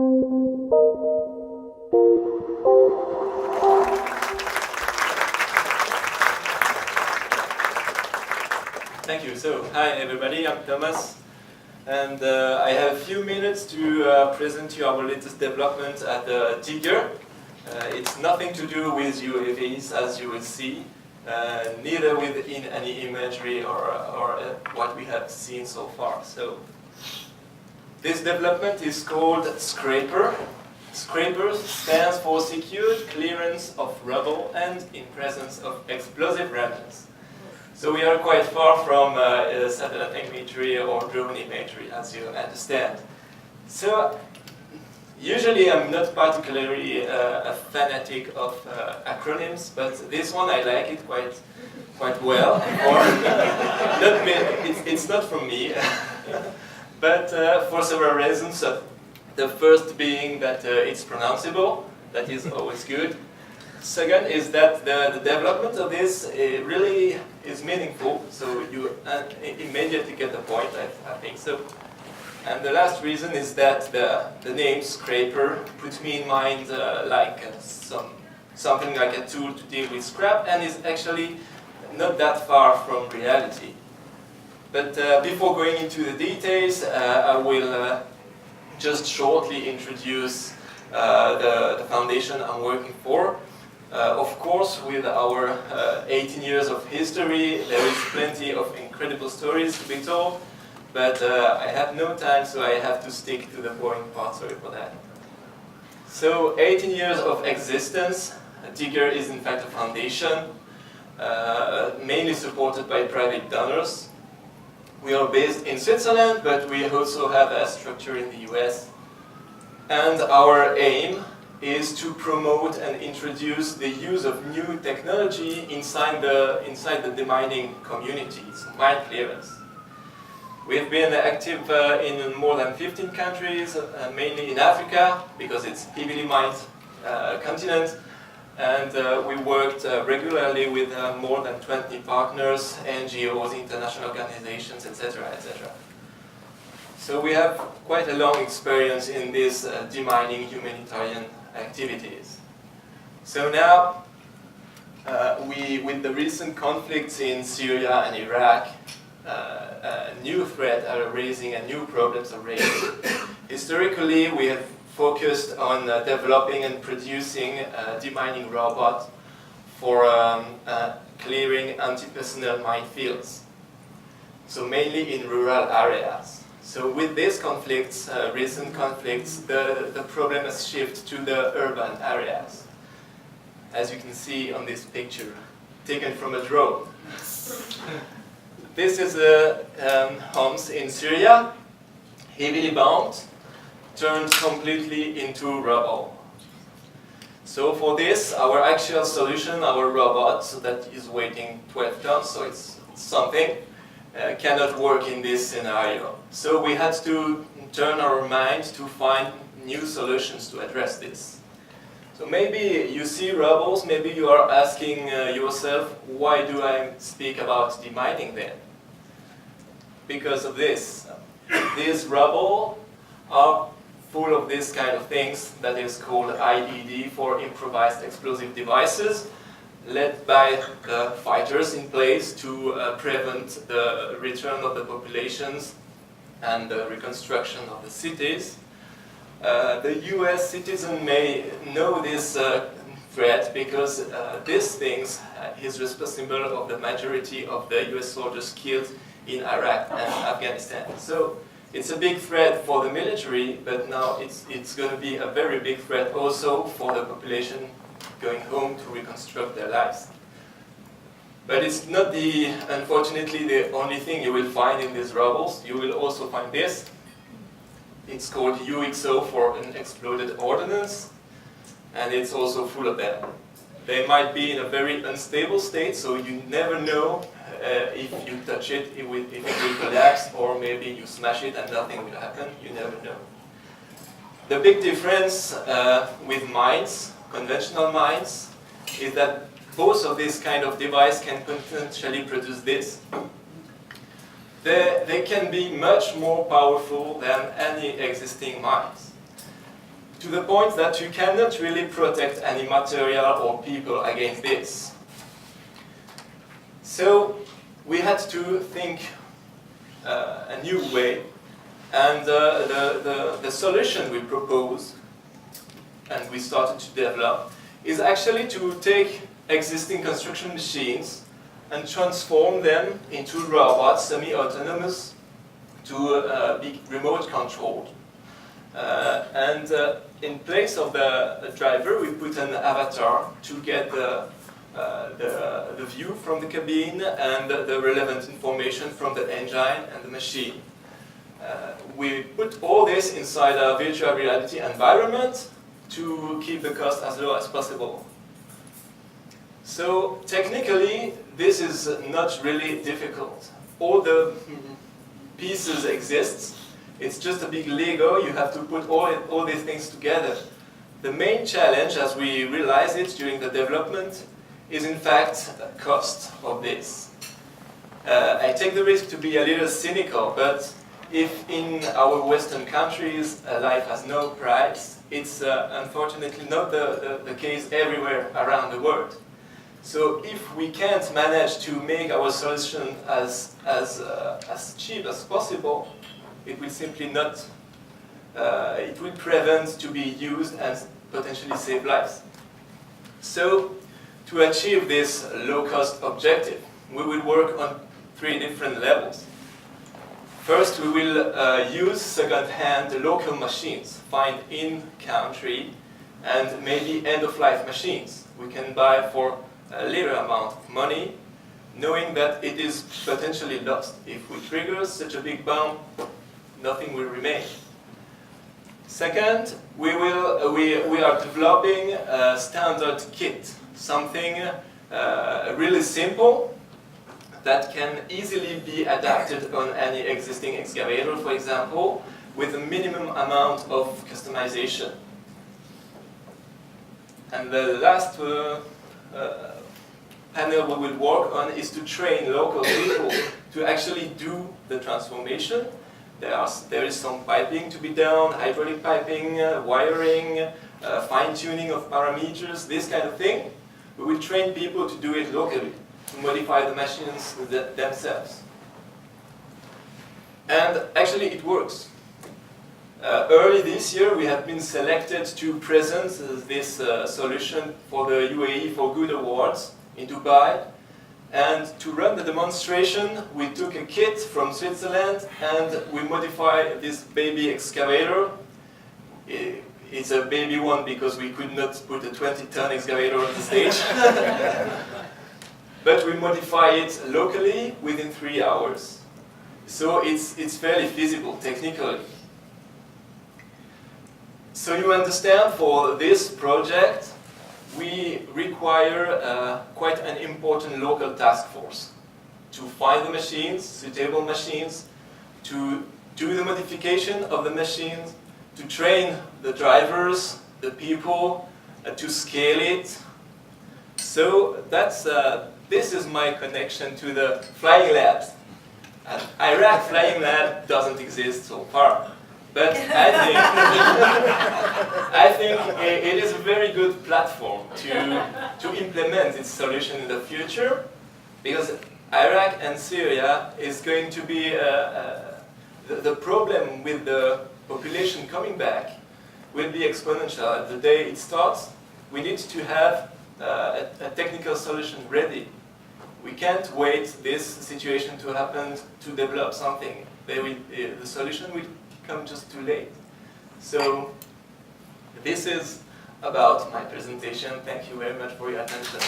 Thank you. So, hi everybody, I'm Thomas, and I have a few minutes to present you our latest development at Tigger. It's nothing to do with UAVs, as you will see, neither with any imagery or what we have seen so far. So, this development is called Scraper. Scraper stands for Secured Clearance of Rubble and in Presence of Explosive Remnants. So we are quite far from satellite imagery or drone imagery, as you understand. So usually I'm not particularly a fanatic of acronyms, but this one I like it quite well. It's not from me, but for several reasons. The first being that it's pronounceable, that is always good. Second is that the development of this really is meaningful, so you immediately get the point, I think so. And the last reason is that the name Scraper puts me in mind something like a tool to deal with scrap, and is actually not that far from reality. But before going into the details, I will just shortly introduce the foundation I'm working for. Of course, with our 18 years of history, there is plenty of incredible stories to be told, but I have no time, so I have to stick to the boring part, sorry for that. So, 18 years of existence. Tigger is in fact a foundation, mainly supported by private donors. We are based in Switzerland, but we also have a structure in the US. And our aim is to promote and introduce the use of new technology inside the demining community, so mine clearance. We've been active in more than 15 countries, mainly in Africa, because it's heavily mined continent, and we worked regularly with more than 20 partners, NGOs, international organizations, etc., etc. So we have quite a long experience in this demining humanitarian activities. So now, with the recent conflicts in Syria and Iraq, new threats are raising and new problems are raising. Historically, we have focused on developing and producing a demining robot for clearing anti-personnel minefields, so mainly in rural areas. So with these conflicts, recent conflicts, the problem has shifted to the urban areas, as you can see on this picture, taken from a drone. This is homes in Syria, heavily bombed, turned completely into rubble. So for this, our actual solution, our robot, that is weighing 12 tons, so it's something, cannot work in this scenario. So we had to turn our mind to find new solutions to address this. So maybe you see rubbles, maybe you are asking yourself, why do I speak about demining then? Because of this. These rubble are full of this kind of things that is called IED, for improvised explosive devices, led by the fighters in place to prevent the return of the populations and the reconstruction of the cities. The US citizen may know this threat because these things is responsible of the majority of the US soldiers killed in Iraq and Afghanistan. So it's a big threat for the military, but now it's going to be a very big threat also for the population going home to reconstruct their lives. But it's not unfortunately, the only thing you will find in these rubbles. You will also find this. It's called UXO, for an exploded ordnance, and it's also full of them. They might be in a very unstable state, so you never know if you touch it, if it will collapse, or maybe you smash it and nothing will happen. You never know. The big difference with mines, conventional mines, is that both of these kind of devices can potentially produce this. They can be much more powerful than any existing mines. to the point that you cannot really protect any material or people against this. So we had to think a new way, and the solution we propose and we started to develop is actually to take existing construction machines and transform them into robots, semi-autonomous, to be remote controlled. In place of the driver, we put an avatar to get the view from the cabin and the relevant information from the engine and the machine. We put all this inside a virtual reality environment to keep the cost as low as possible. So technically, this is not really difficult. All the pieces exist. It's just a big Lego. You have to put all these things together. The main challenge, as we realize it during the development, is in fact the cost of this. I take the risk to be a little cynical, but if in our Western countries life has no price, it's unfortunately not the case everywhere around the world. So if we can't manage to make our solution as cheap as possible, it will simply not, it will prevent to be used and potentially save lives. So to achieve this low-cost objective, we will work on 3 different levels. First, we will use second-hand local machines, find in-country, and maybe end-of-life machines. We can buy for a little amount of money, knowing that it is potentially lost. If we trigger such a big bomb, nothing will remain. Second, we are developing a standard kit, something really simple that can easily be adapted on any existing excavator, for example, with a minimum amount of customization. And the last panel we will work on is to train local people to actually do the transformation. There is some piping to be done, hydraulic piping, wiring, fine-tuning of parameters, this kind of thing. We will train people to do it locally, to modify the machines themselves. And actually it works. Early this year we have been selected to present this solution for the UAE for Good Awards in Dubai. And to run the demonstration, we took a kit from Switzerland and we modified this baby excavator. It's a baby one because we could not put a 20-ton excavator on the stage. But we modify it locally within 3 hours. So it's fairly feasible technically. So you understand, for this project, we require quite an important local task force to find the machines, suitable machines, to do the modification of the machines, to train the drivers, the people, to scale it. So that's, this is my connection to the flying labs. And Iraq Flying Lab doesn't exist so far. But I think it is a very good platform to implement its solution in the future, because Iraq and Syria is going to be the problem with the population coming back will be exponential. The day it starts, we need to have a technical solution ready. We can't wait this situation to happen to develop something. The solution will come just too late. So this is about my presentation. Thank you very much for your attention.